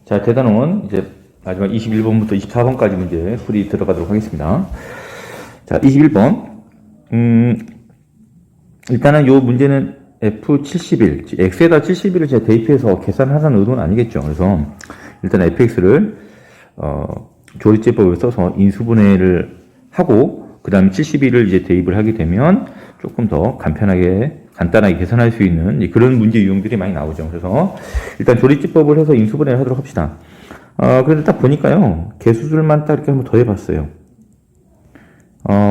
자, 대단원 이제 마지막 21번부터 24번까지 문제 풀이 들어가도록 하겠습니다. 자, 21번. 일단은 요 문제는 F71, X에다 71을 제가 대입해서 계산하라는 의도는 아니겠죠. 그래서 일단 fx를 조리제법을 써서 인수분해를 하고 그 다음에 71을 이제 대입을 하게 되면 조금 더 간단하게 계산할 수 있는 그런 문제 유형들이 많이 나오죠. 그래서 일단 조리제법을 해서 인수분해를 하도록 합시다. 그런데 딱 보니까요, 개수술만 딱 이렇게 한번 더 해봤어요.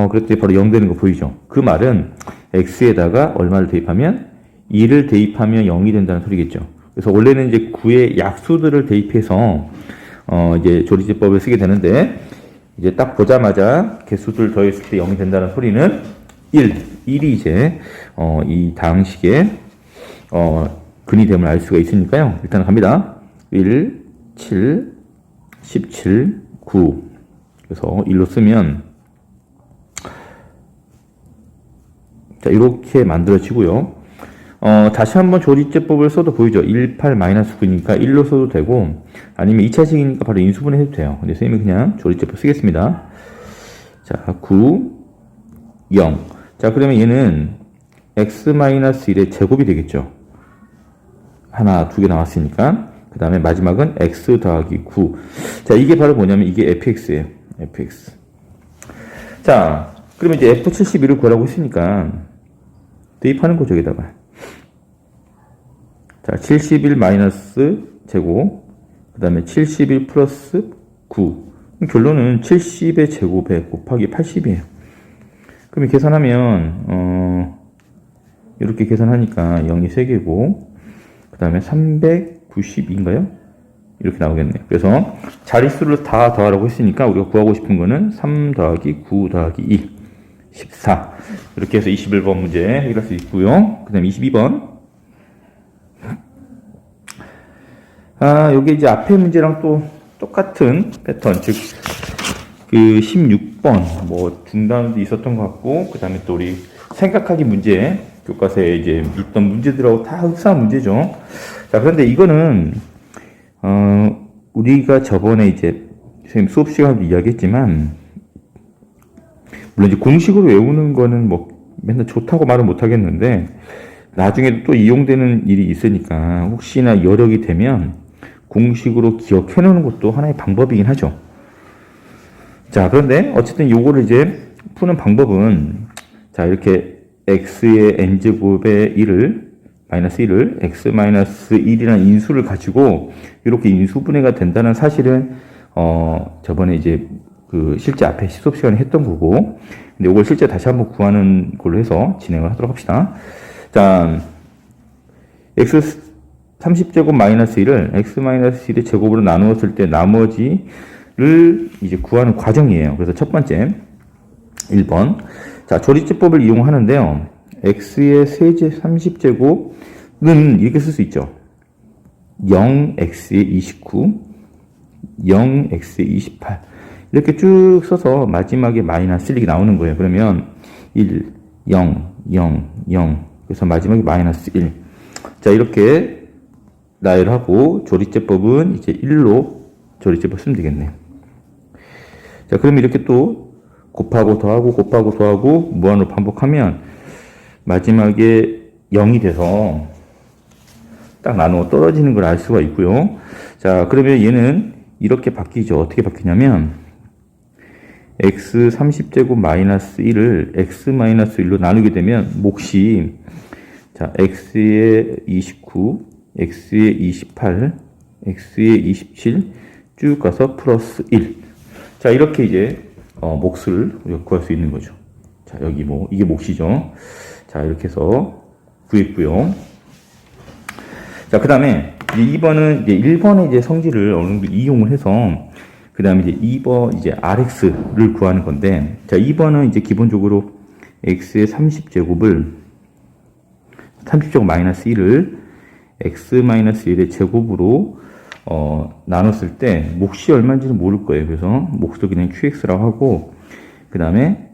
그랬더니 바로 0 되는 거 보이죠? 그 말은 x에다가 얼마를 대입하면 2를 대입하면 0이 된다는 소리겠죠. 그래서 원래는 이제 9의 약수들을 대입해서 이제 조리제법을 쓰게 되는데, 이제 딱 보자마자 개수들 더했을 때 0이 된다는 소리는 1이 이제 이 다항식의 근이됨을 알 수가 있으니까요. 일단 갑니다. 1, 7, 17, 9. 그래서 1로 쓰면 자, 이렇게 만들어지고요. 다시 한번 조리제법을 써도 보이죠? 1, 8, 마이너스 9니까 1로 써도 되고, 아니면 2차식이니까 바로 인수분해 해도 돼요. 근데 선생님이 그냥 조리제법 쓰겠습니다. 자, 9, 0. 자, 그러면 얘는 x-1의 제곱이 되겠죠? 하나, 두 개 나왔으니까. 그 다음에 마지막은 x 더하기 9. 자, 이게 바로 뭐냐면 이게 fx예요. fx. 자, 그러면 이제 f71을 구하라고 했으니까 대입하는 거죠, 여기다가. 자, 71 마이너스 제곱, 그 다음에 71 플러스 9. 결론은 70의 제곱에 곱하기 80이에요. 그럼 계산하면, 이렇게 계산하니까 0이 3개고, 그 다음에 392인가요? 이렇게 나오겠네요. 그래서 자릿수를 다 더하라고 했으니까 우리가 구하고 싶은 거는 3 더하기 9 더하기 2. 14. 이렇게 해서 21번 문제 해결할 수 있고요. 그 다음에 22번. 요게 이제 앞에 문제랑 또 똑같은 패턴, 즉, 그 16번, 뭐, 중단도 있었던 것 같고, 그 다음에 또 우리 생각하기 문제, 교과서에 이제 있던 문제들하고 다 흡사한 문제죠. 자, 그런데 이거는, 우리가 저번에 이제, 선생님 수업 시간에도 이야기했지만, 물론 이제 공식으로 외우는 거는 뭐, 맨날 좋다고 말은 못 하겠는데, 나중에도 또 이용되는 일이 있으니까, 혹시나 여력이 되면, 공식으로 기억해 놓는 것도 하나의 방법이긴 하죠. 자, 그런데 어쨌든 요거를 이제 푸는 방법은, 자, 이렇게 x의 n제곱의 1을, 마이너스 1을 x 마이너스 1이라는 인수를 가지고 이렇게 인수분해가 된다는 사실은, 저번에 이제 그 실제 앞에 수업 시간에 했던 거고, 근데 이걸 실제 다시 한번 구하는 걸로 해서 진행을 하도록 합시다. 자, x 30제곱 마이너스 1을 x 마이너스 1의 제곱으로 나누었을 때 나머지를 이제 구하는 과정이에요. 그래서 첫 번째 1번. 자, 조리제법을 이용하는데요. x의 세제 30제곱은 이렇게 쓸 수 있죠. 0x의 29, 0x의 28. 이렇게 쭉 써서 마지막에 마이너스 1이 나오는 거예요. 그러면 1, 0, 0, 0. 그래서 마지막에 마이너스 1. 자, 이렇게 나열하고 조리제법은 이제 1로 조리제법 쓰면 되겠네요. 자, 그러면 이렇게 또 곱하고 더하고 곱하고 더하고 무한으로 반복하면 마지막에 0이 돼서 딱 나누어 떨어지는 걸 알 수가 있고요. 자, 그러면 얘는 이렇게 바뀌죠. 어떻게 바뀌냐면 x 30제곱 마이너스 1을 x 마이너스 1로 나누게 되면 몫이, 자, x의 29, x의 28, x의 27 쭉 가서 플러스 1. 자, 이렇게 이제 몫을 구할 수 있는 거죠. 자, 여기 뭐 이게 몫이죠. 자, 이렇게 해서 구했고요. 자, 그다음에 이제 2번은 이제 1번의 이제 성질을 어느 정도 이용을 해서 그 다음에 이제 2번 이제 rx를 구하는 건데, 자, 2번은 이제 기본적으로 x의 30제곱을 30제곱 마이너스 1을 x 마이너스 1의 제곱으로 나눴을 때 몫이 얼마인지는 모를 거예요. 그래서 몫도 그냥 qx라고 하고, 그 다음에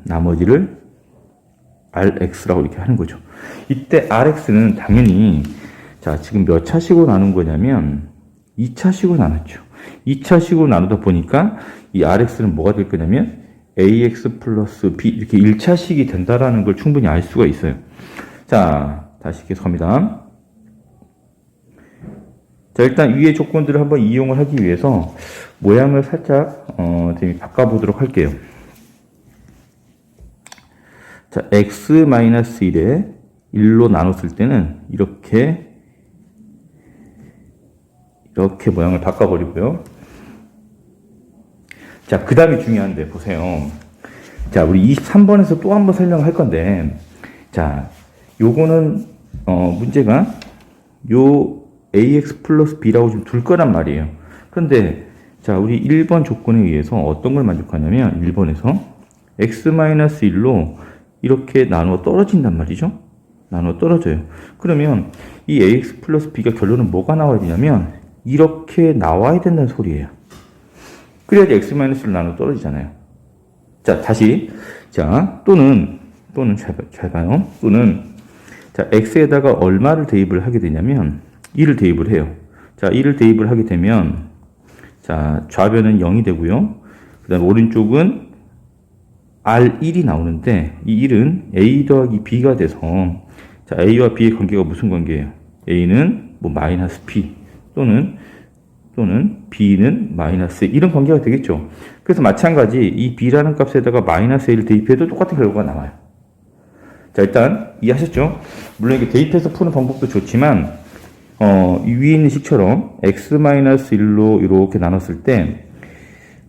나머지를 rx라고 이렇게 하는 거죠. 이때 rx는 당연히, 자, 지금 몇 차식으로 나눈 거냐면 2차식으로 나눴죠. 2차식으로 나누다 보니까 이 RX는 뭐가 될 거냐면 AX 플러스 B 이렇게 1차식이 된다라는 걸 충분히 알 수가 있어요. 자, 다시 계속합니다. 자, 일단 위의 조건들을 한번 이용을 하기 위해서 모양을 살짝 바꿔보도록 할게요. 자, x-1에 1로 나눴을 때는 이렇게 모양을 바꿔버리고요. 자, 그 다음이 중요한데, 보세요. 자, 우리 23번에서 또 한 번 설명을 할 건데, 자, 요거는, 문제가, 요 ax 플러스 b라고 좀 둘 거란 말이에요. 그런데, 자, 우리 1번 조건에 의해서 어떤 걸 만족하냐면, 1번에서 x-1로 이렇게 나누어 떨어진단 말이죠. 나누어 떨어져요. 그러면 이 ax 플러스 b가 결론은 뭐가 나와야 되냐면, 이렇게 나와야 된다는 소리예요. 그래야지 x-를 나눠 떨어지잖아요. 자, 다시. 자, 또는, 잘 봐요. 또는, 자, x에다가 얼마를 대입을 하게 되냐면, 1을 대입을 해요. 자, 1을 대입을 하게 되면, 자, 좌변은 0이 되고요. 그 다음 오른쪽은 R1이 나오는데, 이 1은 A 더하기 B가 돼서, 자, A와 B의 관계가 무슨 관계예요? A는 뭐 마이너스 B, 또는 B는 마이너스 이런 관계가 되겠죠. 그래서 마찬가지 이 B라는 값에다가 마이너스 A를 대입해도 똑같은 결과가 나와요. 자, 일단 이해하셨죠? 물론 이게 대입해서 푸는 방법도 좋지만 이 위에 있는 식처럼 x-1로 이렇게 나눴을 때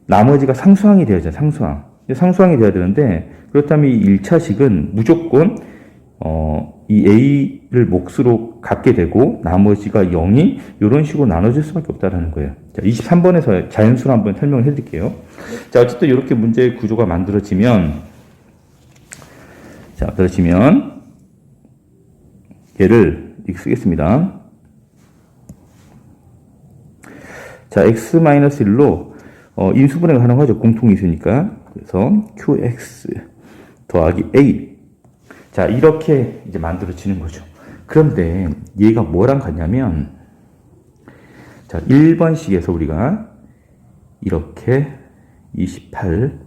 나머지가 상수항이 되어야죠. 상수항이 돼야 되는데 그렇다면 이 1차식은 무조건 이 A를 몫으로 갖게 되고 나머지가 0이 이런 식으로 나눠질 수밖에 없다라는 거예요. 자, 23번에서 자연수로 한번 설명을 해드릴게요. 자, 어쨌든 이렇게 문제의 구조가 만들어지면 얘를 이렇게 쓰겠습니다. 자, x-1로 인수분해가 가능하죠. 공통이 있으니까. 그래서 qx 더하기 a. 자, 이렇게 이제 만들어지는 거죠. 그런데 얘가 뭐랑 같냐면, 자, 1번식에서 우리가 이렇게 28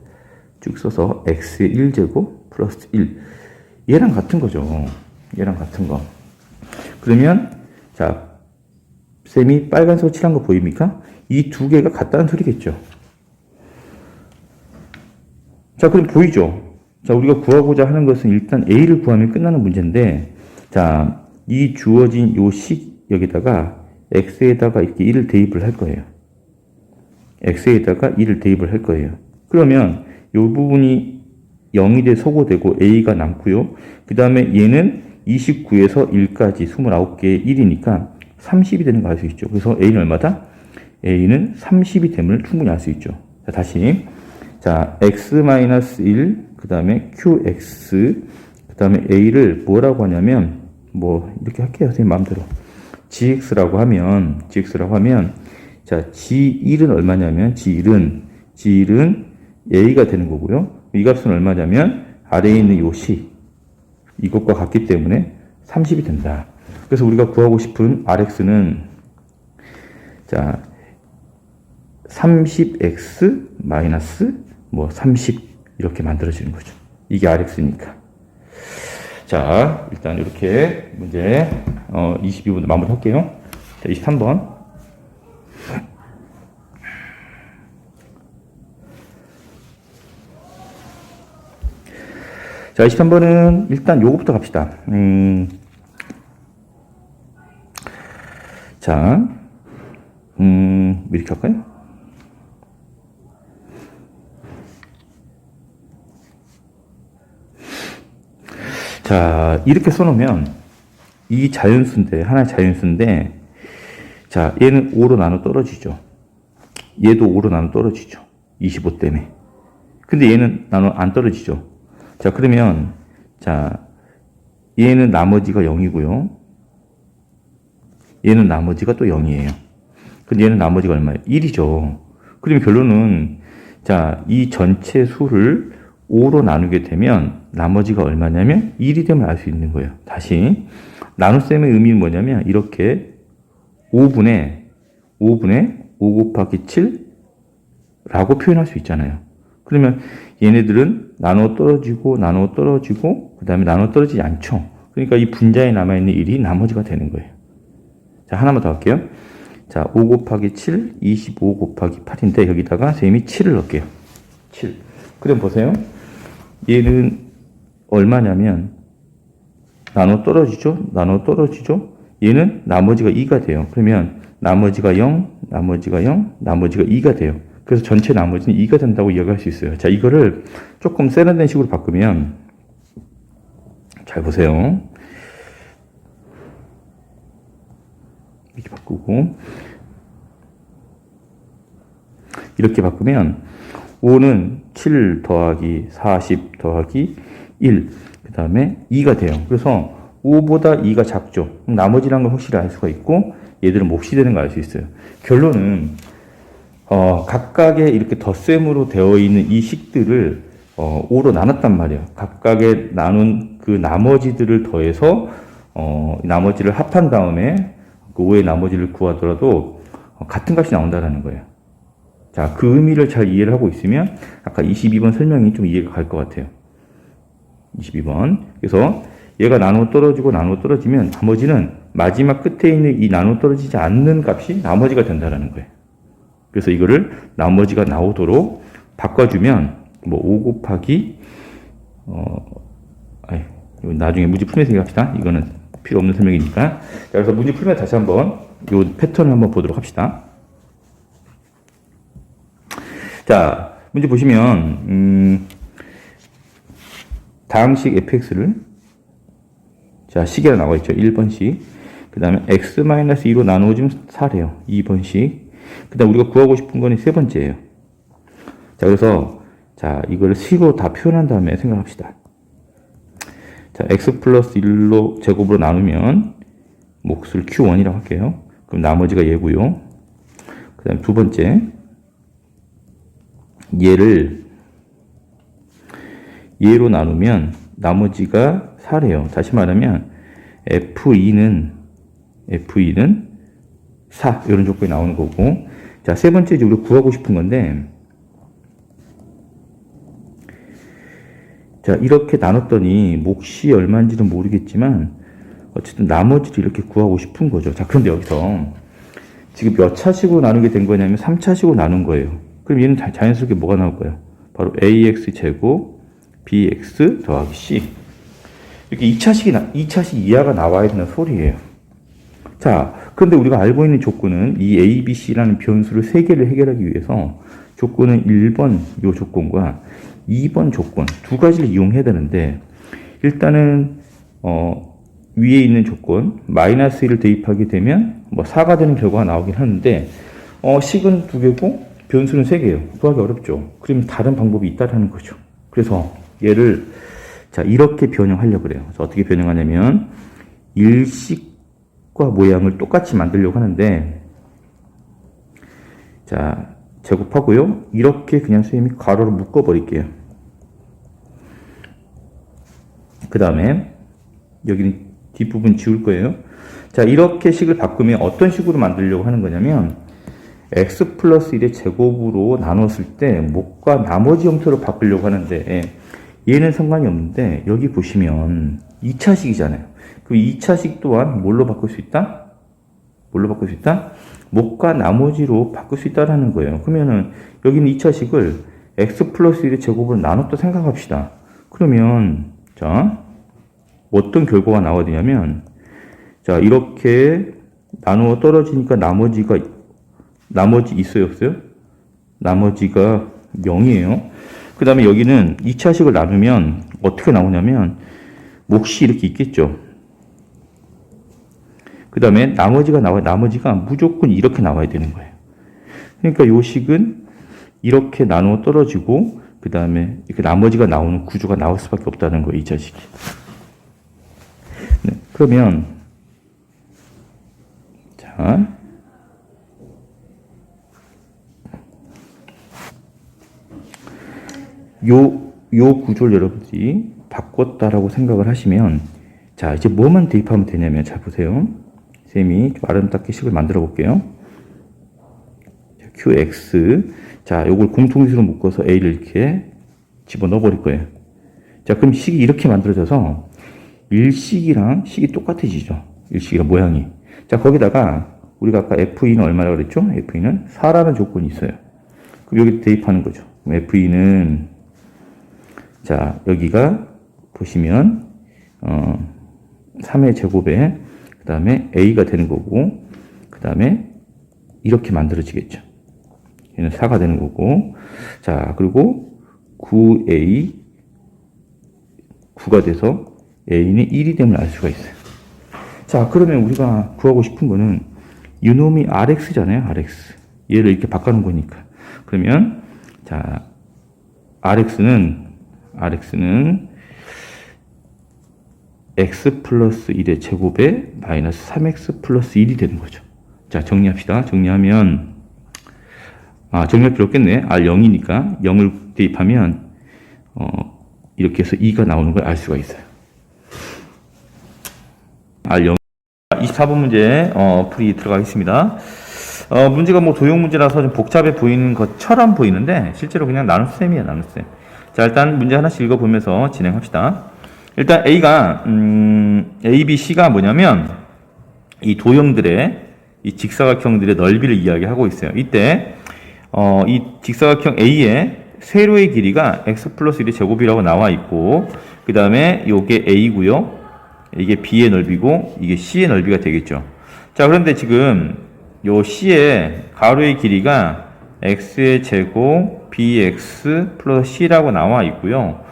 쭉 써서 x의 1제곱 플러스 1. 얘랑 같은 거죠. 얘랑 같은 거. 그러면, 자, 쌤이 빨간색으로 칠한 거 보입니까? 이 두 개가 같다는 소리겠죠. 자, 그럼 보이죠? 자, 우리가 구하고자 하는 것은 일단 A를 구하면 끝나는 문제인데, 자, 이 주어진 요 식 여기다가 X에다가 이렇게 1을 대입을 할 거예요. X에다가 1을 대입을 할 거예요. 그러면 요 부분이 0이 돼 소거되고 A가 남고요. 그 다음에 얘는 29에서 1까지 29개의 1이니까 30이 되는 거 알 수 있죠. 그래서 A는 얼마다? A는 30이 됨을 충분히 알 수 있죠. 자, 다시. 자, x-1, 그 다음에 qx, 그 다음에 a를 뭐라고 하냐면, 뭐, 이렇게 할게요. 선생님 마음대로. gx라고 하면, 자, g1은 얼마냐면, g1은 a가 되는 거고요. 이 값은 얼마냐면, 아래에 있는 요 식, 이것과 같기 때문에 30이 된다. 그래서 우리가 구하고 싶은 rx는, 자, 30x 마이너스 뭐 30 이렇게 만들어지는 거죠. 이게 RX니까. 자, 일단 이렇게 문제 22분 마무리 할게요. 자, 23번. 자, 23번은 일단 요거부터 갑시다. 자, 이렇게 할까요? 자, 이렇게 써놓으면 이 자연수인데, 하나의 자연수인데, 자, 얘는 5로 나눠 떨어지죠. 얘도 5로 나눠 떨어지죠. 25 때문에. 근데 얘는 나눠 안 떨어지죠. 자, 그러면, 자, 얘는 나머지가 0이고요. 얘는 나머지가 또 0이에요. 근데 얘는 나머지가 얼마예요? 1이죠. 그러면 결론은, 자, 이 전체 수를 5로 나누게 되면 나머지가 얼마냐면 1이 되면 알 수 있는 거예요. 다시 나눗셈의 의미는 뭐냐면 이렇게 5분의 5분의 5 곱하기 7라고 표현할 수 있잖아요. 그러면 얘네들은 나눠 떨어지고 그 다음에 나눠 떨어지지 않죠. 그러니까 이 분자에 남아있는 1이 나머지가 되는 거예요. 자, 하나만 더 할게요. 자, 5 곱하기 7, 25 곱하기 8인데 여기다가 선생님이 7을 넣을게요. 7. 그럼 보세요. 얘는 얼마냐면 나눠 떨어지죠? 얘는 나머지가 2가 돼요. 그러면 나머지가 0, 나머지가 2가 돼요. 그래서 전체 나머지는 2가 된다고 이야기할 수 있어요. 자, 이거를 조금 세련된 식으로 바꾸면, 잘 보세요. 이렇게 바꾸고, 이렇게 바꾸면, 5는 7 더하기 40 더하기 1, 그 다음에 2가 돼요. 그래서 5보다 2가 작죠. 나머지라는 걸 확실히 알 수가 있고, 얘들은 몫이 되는 걸 알 수 있어요. 결론은, 각각의 이렇게 덧셈으로 되어 있는 이 식들을 5로 나눴단 말이에요. 각각의 나눈 그 나머지들을 더해서 나머지를 합한 다음에 그 5의 나머지를 구하더라도 같은 값이 나온다는 거예요. 자, 그 의미를 잘 이해를 하고 있으면 아까 22번 설명이 좀 이해가 갈 것 같아요. 22번. 그래서 얘가 나눠 떨어지면 나머지는 마지막 끝에 있는 이 나눠 떨어지지 않는 값이 나머지가 된다는 거예요. 그래서 이거를 나머지가 나오도록 바꿔주면, 5 곱하기, 이거 나중에 문제 풀면서 얘기합시다. 이거는 필요 없는 설명이니까. 자, 그래서 문제 풀면 다시 한번 이 패턴을 한번 보도록 합시다. 자, 문제 보시면, 다항식 fx를, 자, 식이 하나 나와 있죠. 1번씩. 그 다음에 x-2로 나누어주면 4래요. 2번씩. 그 다음 우리가 구하고 싶은 거는 세 번째예요. 자, 그래서, 자, 이걸 식으로 다 표현한 다음에 생각합시다. 자, x 플러스 1로 제곱으로 나누면, 몫을 q1이라고 할게요. 그럼 나머지가 얘고요. 그 다음 두 번째, 얘로 나누면, 나머지가 4래요. 다시 말하면, F2는 4, 이런 조건이 나오는 거고. 자, 세 번째 이제 우리가 구하고 싶은 건데, 자, 이렇게 나눴더니 몫이 얼마인지는 모르겠지만, 어쨌든 나머지를 이렇게 구하고 싶은 거죠. 자, 그런데 여기서 지금 몇 차식으로 나누게 된 거냐면 3차식으로 나눈 거예요. 그럼 얘는 자연스럽게 뭐가 나올 거예요? 바로 ax 제곱 bx 더하기 c. 이렇게 2차식 이하가 나와야 되는 소리예요. 자, 그런데 우리가 알고 있는 조건은 이 a, b, c라는 변수를 3개를 해결하기 위해서 조건은 1번 요 조건과 2번 조건 두 가지를 이용해야 되는데, 일단은 위에 있는 조건 마이너스 1을 대입하게 되면 4가 되는 결과가 나오긴 하는데, 식은 2개고 변수는 3개예요. 구하기 어렵죠. 그러면 다른 방법이 있다라는 거죠. 그래서 얘를 자, 이렇게 변형하려고 그래요. 그래서 어떻게 변형하냐면 일식과 모양을 똑같이 만들려고 하는데, 자, 제곱하고요. 이렇게 그냥 선생님이 가로로 묶어 버릴게요. 그 다음에 여기는 뒷부분 지울 거예요. 자, 이렇게 식을 바꾸면 어떤 식으로 만들려고 하는 거냐면, x 플러스 1의 제곱으로 나눴을 때 몫과 나머지 형태로 바꾸려고 하는데, 얘는 상관이 없는데 여기 보시면 2차식이잖아요. 그럼 2차식 또한 뭘로 바꿀 수 있다? 몫과 나머지로 바꿀 수 있다라는 거예요. 그러면은 여기는 2차식을 x 플러스 1의 제곱으로 나눴다 생각합시다. 그러면 자, 어떤 결과가 나와야 되냐면, 자, 이렇게 나누어 떨어지니까 나머지 있어요, 없어요? 나머지가 0이에요. 그 다음에 여기는 2차식을 나누면 어떻게 나오냐면, 몫이 이렇게 있겠죠. 그 다음에 나머지가 나와요. 나머지가 무조건 이렇게 나와야 되는 거예요. 그러니까 요 식은 이렇게 나누어 떨어지고, 그 다음에 이렇게 나머지가 나오는 구조가 나올 수밖에 없다는 거예요, 2차식이. 네, 그러면, 자, 요 구조를 여러분들이 바꿨다라고 생각을 하시면, 자, 이제 뭐만 대입하면 되냐면, 잘 보세요. 쌤이 좀 아름답게 식을 만들어 볼게요. qx. 자, 요걸 공통수로 묶어서 a를 이렇게 집어넣어 버릴 거예요. 자, 그럼 식이 이렇게 만들어져서 일식이랑 식이 똑같아지죠. 일식이랑 모양이. 자, 거기다가 우리가 아까 FE는 얼마라고 그랬죠? FE는 4라는 조건이 있어요. 그럼 여기 대입하는 거죠. FE는, 자, 여기가 보시면, 3의 제곱에, 그 다음에 A가 되는 거고, 그 다음에 이렇게 만들어지겠죠. 얘는 4가 되는 거고, 자, 그리고 9A, 9가 돼서 A는 1이 됨을 알 수가 있어요. 자, 그러면 우리가 구하고 싶은 거는 이놈이 RX잖아요, RX. 얘를 이렇게 바꿔놓은 거니까. 그러면, 자, RX는 X 플러스 1의 제곱에 마이너스 3X 플러스 1이 되는 거죠. 자, 정리합시다. 정리하면, 정리할 필요 없겠네. R0이니까 0을 대입하면, 이렇게 해서 2가 나오는 걸 알 수가 있어요. R0. 24번 문제, 풀이 들어가겠습니다. 문제가 뭐 도형 문제라서 좀 복잡해 보이는 것처럼 보이는데, 실제로 그냥 나눗셈이에요, 나눗셈. 자, 일단 문제 하나씩 읽어보면서 진행합시다. 일단 A가, A, B, C가 뭐냐면, 이 도형들의, 이 직사각형들의 넓이를 이야기하고 있어요. 이때, 이 직사각형 A의 세로의 길이가 x 플러스 1의 제곱이라고 나와 있고, 그 다음에 요게 A고요. 이게 B의 넓이고, 이게 C의 넓이가 되겠죠. 자, 그런데 지금 요 C의 가로의 길이가 x의 제곱 bx 플러스 c라고 나와 있고요.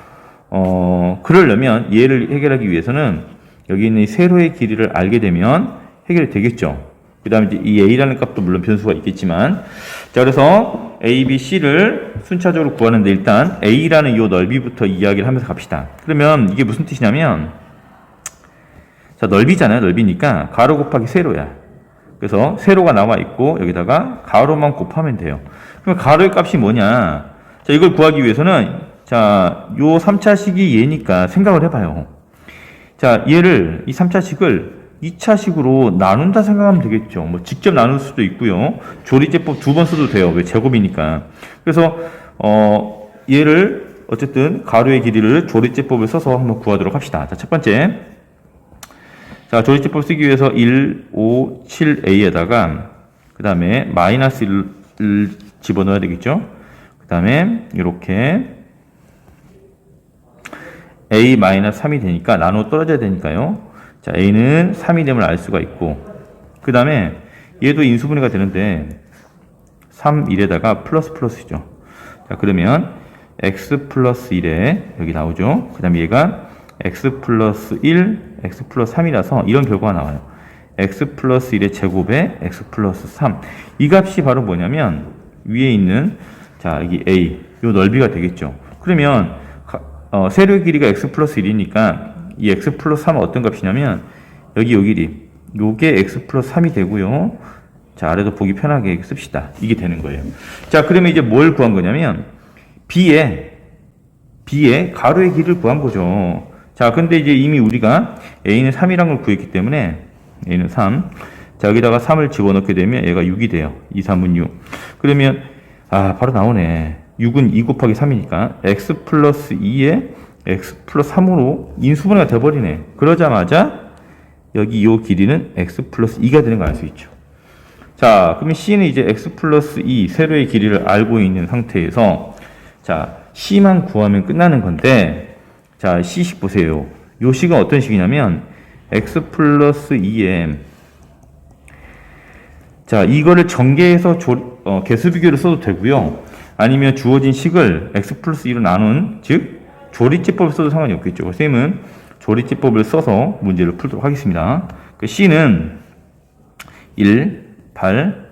그러려면 얘를 해결하기 위해서는 여기 있는 이 세로의 길이를 알게 되면 해결이 되겠죠. 그 다음에 이제 이 a라는 값도 물론 변수가 있겠지만, 자, 그래서 a, b, c를 순차적으로 구하는데 일단 a라는 이 넓이부터 이야기를 하면서 갑시다. 그러면 이게 무슨 뜻이냐면, 자, 넓이잖아요. 넓이니까 가로 곱하기 세로야. 그래서 세로가 나와 있고 여기다가 가로만 곱하면 돼요. 그럼 가로의 값이 뭐냐? 자, 이걸 구하기 위해서는, 자, 요 3차식이 얘니까 생각을 해봐요. 자, 얘를, 이 3차식을 2차식으로 나눈다 생각하면 되겠죠. 뭐 직접 나눌 수도 있고요. 조리제법 2번 써도 돼요. 왜? 제곱이니까. 그래서 얘를 어쨌든 가로의 길이를 조리제법을 써서 한번 구하도록 합시다. 자, 첫 번째. 자, 조리제법 쓰기 위해서 1, 5, 7a에다가 그 다음에 마이너스 1을 집어넣어야 되겠죠. 그 다음에 이렇게 a-3이 되니까 나눠 떨어져야 되니까요. 자, a는 3이 됨을 알 수가 있고, 그 다음에 얘도 인수분해가 되는데 3, 1에다가 플러스죠. 자, 그러면 x 플러스 1에 여기 나오죠. 그 다음에 얘가 x 플러스 1, x 플러스 3이라서 이런 결과가 나와요. x 플러스 1의 제곱에 x 플러스 3. 이 값이 바로 뭐냐면 위에 있는, 자, 여기 a, 요 넓이가 되겠죠. 그러면 세로의 길이가 x 플러스 1이니까 이 x 플러스 3은 어떤 값이냐면 여기 요 길이, 요게 x 플러스 3이 되고요. 자, 아래도 보기 편하게 씁시다. 이게 되는 거예요. 자, 그러면 이제 뭘 구한 거냐면 b의 가로의 길이를 구한 거죠. 자, 근데 이제 이미 우리가 a는 3이란 걸 구했기 때문에 a는 3. 자, 여기다가 3을 집어넣게 되면 얘가 6이 돼요. 2, 3은 6. 그러면 바로 나오네. 6은 2 곱하기 3이니까 x 플러스 2에 x 플러스 3으로 인수분해가 돼버리네. 그러자마자 여기 이 길이는 x 플러스 2가 되는 거 알 수 있죠. 자, 그러면 c는 이제 x 플러스 2 세로의 길이를 알고 있는 상태에서, 자, c만 구하면 끝나는 건데, 자, c식 보세요. 요 식은 어떤 식이냐면 x 플러스 2에, 자, 이거를 전개해서 개수 비교를 써도 되고요. 아니면 주어진 식을 x 플러스 2로 나눈, 즉 조리제법을 써도 상관이 없겠죠. 선생님은 조리제법을 써서 문제를 풀도록 하겠습니다. 그 c는 1, 8,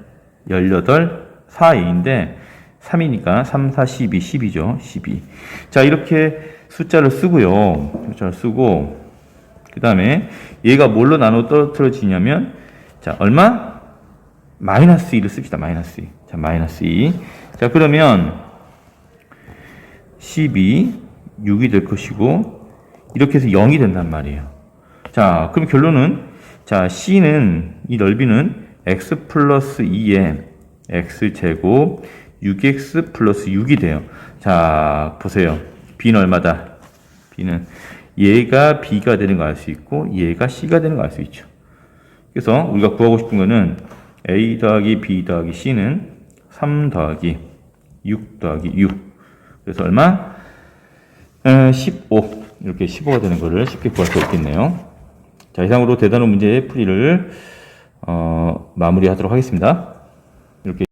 18, 4a인데 3이니까 3, 4, 12, 10이죠. 12. 자, 이렇게 숫자를 쓰고요. 숫자를 쓰고, 그 다음에 얘가 뭘로 나눠 떨어뜨려지냐면, 자, 얼마? 마이너스 2를 씁시다. 마이너스 2. 자, 마이너스 2. 자, 그러면 12, 6이 될 것이고, 이렇게 해서 0이 된단 말이에요. 자, 그럼 결론은, 자, C는, 이 넓이는 x 플러스 2에 x제곱 6x 플러스 6이 돼요. 자, 보세요. b는 얼마다? b는 얘가 b가 되는 거 알 수 있고 얘가 c가 되는 거 알 수 있죠. 그래서 우리가 구하고 싶은 거는 a 더하기 b 더하기 c는 3 더하기 6 더하기 6. 그래서 얼마? 15. 이렇게 15가 되는 거를 쉽게 구할 수 있겠네요. 자, 이상으로 대단원 문제 풀이를 마무리하도록 하겠습니다. 이렇게